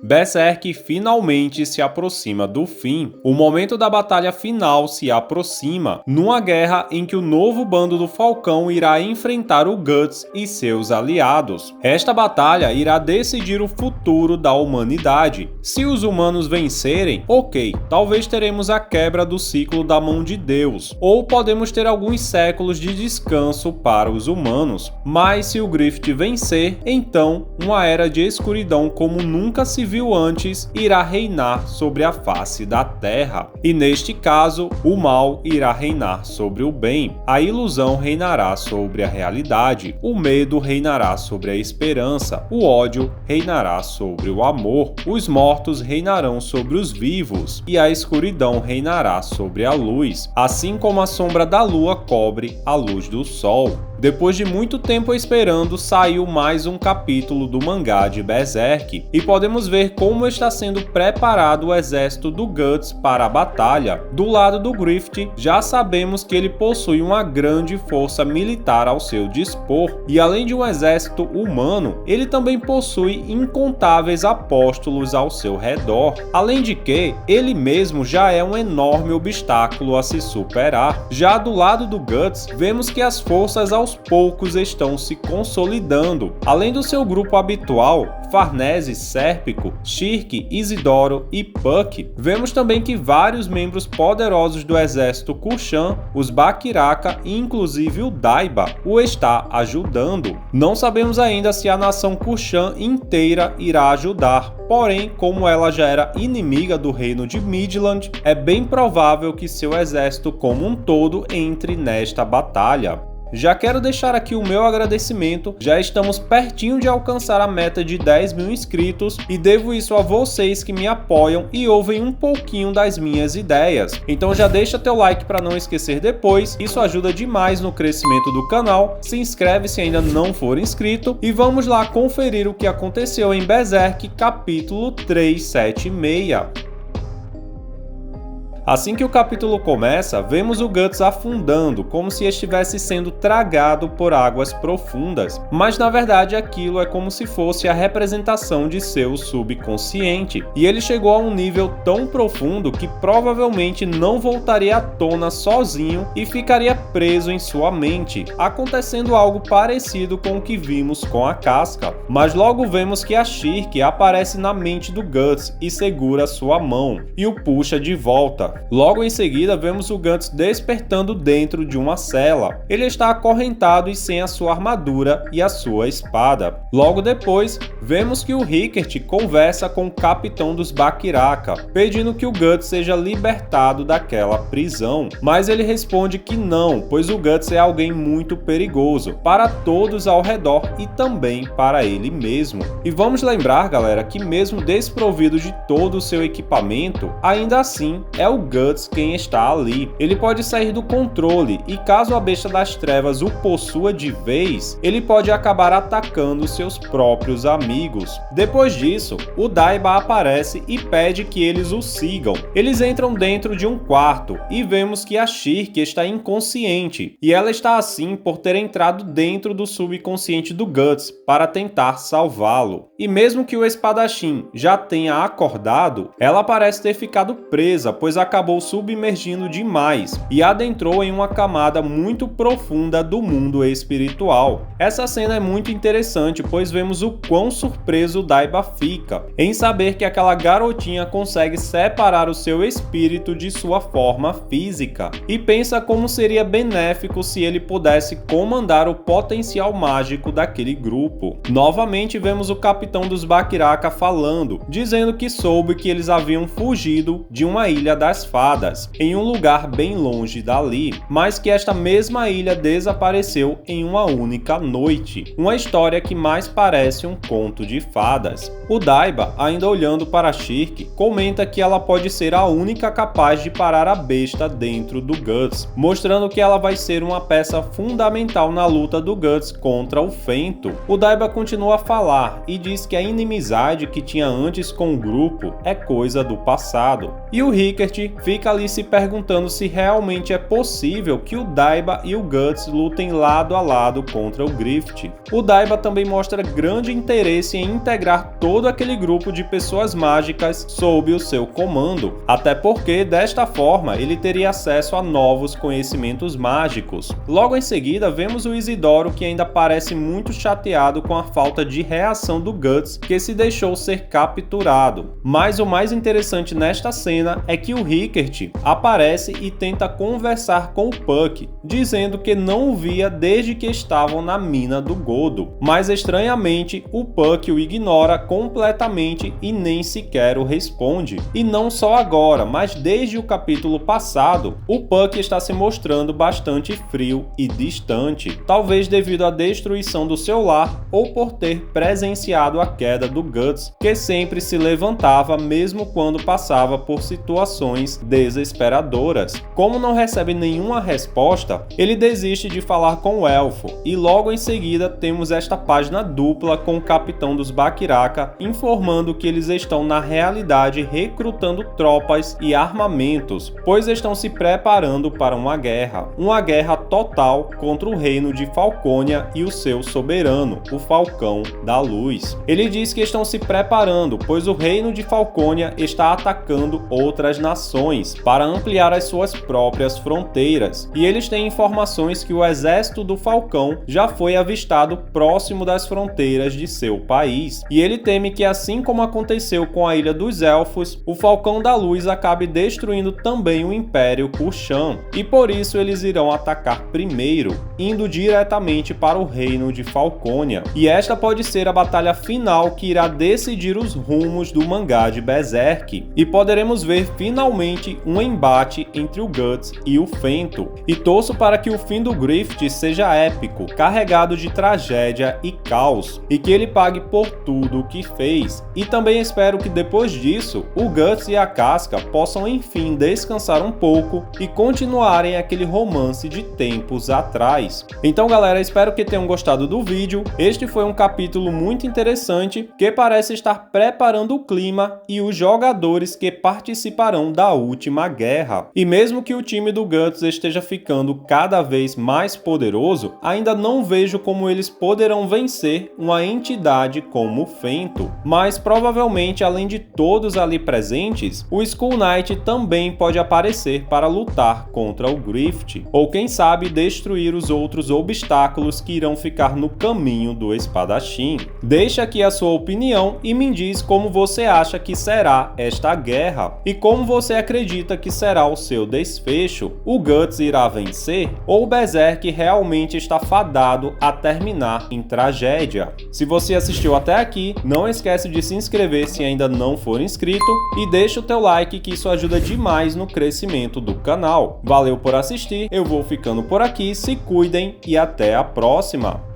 Berserk finalmente se aproxima do fim. O momento da batalha final se aproxima, numa guerra em que o novo bando do Falcão irá enfrentar o Guts e seus aliados. Esta batalha irá decidir o futuro da humanidade. Se os humanos vencerem, ok, talvez teremos a quebra do ciclo da mão de Deus, ou podemos ter alguns séculos de descanso para os humanos. Mas se o Griffith vencer, então uma era de escuridão como nunca se viu antes irá reinar sobre a face da Terra. E neste caso, o mal irá reinar sobre o bem, a ilusão reinará sobre a realidade, o medo reinará sobre a esperança, o ódio reinará sobre o amor, os mortos reinarão sobre os vivos e a escuridão reinará sobre a luz, assim como a sombra da lua cobre a luz do sol. Depois de muito tempo esperando, saiu mais um capítulo do mangá de Berserk, e podemos ver como está sendo preparado o exército do Guts para a batalha. Do lado do Griffith, já sabemos que ele possui uma grande força militar ao seu dispor, e além de um exército humano, ele também possui incontáveis apóstolos ao seu redor, além de que ele mesmo já é um enorme obstáculo a se superar. Já do lado do Guts, vemos que as forças aos poucos estão se consolidando. Além do seu grupo habitual, Farnese, Sérpico, Shirk, Isidoro e Puck, vemos também que vários membros poderosos do exército Kushan, os Bakiraka e inclusive o Daiba, o está ajudando. Não sabemos ainda se a nação Kushan inteira irá ajudar, porém, como ela já era inimiga do reino de Midland, é bem provável que seu exército como um todo entre nesta batalha. Já quero deixar aqui o meu agradecimento, já estamos pertinho de alcançar a meta de 10.000 inscritos e devo isso a vocês que me apoiam e ouvem um pouquinho das minhas ideias. Então já deixa teu like para não esquecer depois, isso ajuda demais no crescimento do canal, se inscreve se ainda não for inscrito e vamos lá conferir o que aconteceu em Berserk capítulo 376. Assim que o capítulo começa, vemos o Guts afundando, como se estivesse sendo tragado por águas profundas, mas na verdade aquilo é como se fosse a representação de seu subconsciente, e ele chegou a um nível tão profundo que provavelmente não voltaria à tona sozinho e ficaria preso em sua mente, acontecendo algo parecido com o que vimos com a Casca. Mas logo vemos que a Shirk aparece na mente do Guts e segura sua mão, e o puxa de volta. Logo em seguida, vemos o Guts despertando dentro de uma cela. Ele está acorrentado e sem a sua armadura e a sua espada. Logo depois, vemos que o Rickert conversa com o capitão dos Bakiraka, pedindo que o Guts seja libertado daquela prisão. Mas ele responde que não, pois o Guts é alguém muito perigoso para todos ao redor e também para ele mesmo. E vamos lembrar, galera, que mesmo desprovido de todo o seu equipamento, ainda assim é o Guts quem está ali. Ele pode sair do controle e caso a besta das trevas o possua de vez, ele pode acabar atacando seus próprios amigos. Depois disso, o Daiba aparece e pede que eles o sigam. Eles entram dentro de um quarto e vemos que a Shirk está inconsciente, e ela está assim por ter entrado dentro do subconsciente do Guts para tentar salvá-lo. E mesmo que o espadachim já tenha acordado, ela parece ter ficado presa, pois acabou submergindo demais e adentrou em uma camada muito profunda do mundo espiritual. Essa cena é muito interessante, pois vemos o quão surpreso Daiba fica em saber que aquela garotinha consegue separar o seu espírito de sua forma física e pensa como seria benéfico se ele pudesse comandar o potencial mágico daquele grupo. Novamente vemos o capitão dos Bakiraka falando, dizendo que soube que eles haviam fugido de uma ilha das fadas, em um lugar bem longe dali, mas que esta mesma ilha desapareceu em uma única noite. Uma história que mais parece um conto de fadas. O Daiba, ainda olhando para Shirk, comenta que ela pode ser a única capaz de parar a besta dentro do Guts, mostrando que ela vai ser uma peça fundamental na luta do Guts contra o Fento. O Daiba continua a falar e diz que a inimizade que tinha antes com o grupo é coisa do passado. E o Rickert Grift fica ali se perguntando se realmente é possível que o Daiba e o Guts lutem lado a lado contra o Grift. O Daiba também mostra grande interesse em integrar todo aquele grupo de pessoas mágicas sob o seu comando, até porque desta forma ele teria acesso a novos conhecimentos mágicos. Logo em seguida vemos o Isidoro, que ainda parece muito chateado com a falta de reação do Guts, que se deixou ser capturado. Mas o mais interessante nesta cena é que o Rickert aparece e tenta conversar com o Puck, dizendo que não o via desde que estavam na mina do Godo. Mas estranhamente o Puck o ignora completamente e nem sequer o responde. E não só agora, mas desde o capítulo passado, o Puck está se mostrando bastante frio e distante, talvez devido à destruição do seu lar ou por ter presenciado a queda do Guts, que sempre se levantava mesmo quando passava por situações desesperadoras. Como não recebe nenhuma resposta, ele desiste de falar com o elfo, e logo em seguida temos esta página dupla com o capitão dos Bakiraka informando que eles estão na realidade recrutando tropas e armamentos, pois estão se preparando para uma guerra total contra o reino de Falcônia e o seu soberano, o Falcão da Luz. Ele diz que estão se preparando, pois o reino de Falcônia está atacando outras nações para ampliar as suas próprias fronteiras, e eles têm informações que o exército do Falcão já foi avistado próximo das fronteiras de seu país, e ele teme que, assim como aconteceu com a Ilha dos Elfos, o Falcão da Luz acabe destruindo também o Império Kushan, e por isso eles irão atacar primeiro, indo diretamente para o reino de Falcônia. E esta pode ser a batalha final que irá decidir os rumos do mangá de Berserk, e poderemos ver finalmente um embate entre o Guts e o Fento. E torço para que o fim do Grift seja épico, carregado de tragédia e caos, e que ele pague por tudo o que fez. E também espero que depois disso, o Guts e a Casca possam enfim descansar um pouco e continuarem aquele romance de tempos atrás. Então galera, espero que tenham gostado do vídeo. Este foi um capítulo muito interessante que parece estar preparando o clima e os jogadores que participarão da última guerra. E mesmo que o time do Guts esteja ficando cada vez mais poderoso, ainda não vejo como eles poderão vencer uma entidade como o Fento. Mas provavelmente, além de todos ali presentes, o Skull Knight também pode aparecer para lutar contra o Grift, ou quem sabe destruir os outros obstáculos que irão ficar no caminho do espadachim. Deixa aqui a sua opinião e me diz como você acha que será esta guerra e como você acredita que será o seu desfecho. O Guts irá vencer ou o Berserk realmente está fadado a terminar em tragédia? Se você assistiu até aqui, não esquece de se inscrever se ainda não for inscrito e deixa o teu like, que isso ajuda demais no crescimento do canal. Valeu por assistir, eu vou ficando por aqui, se cuidem e até a próxima!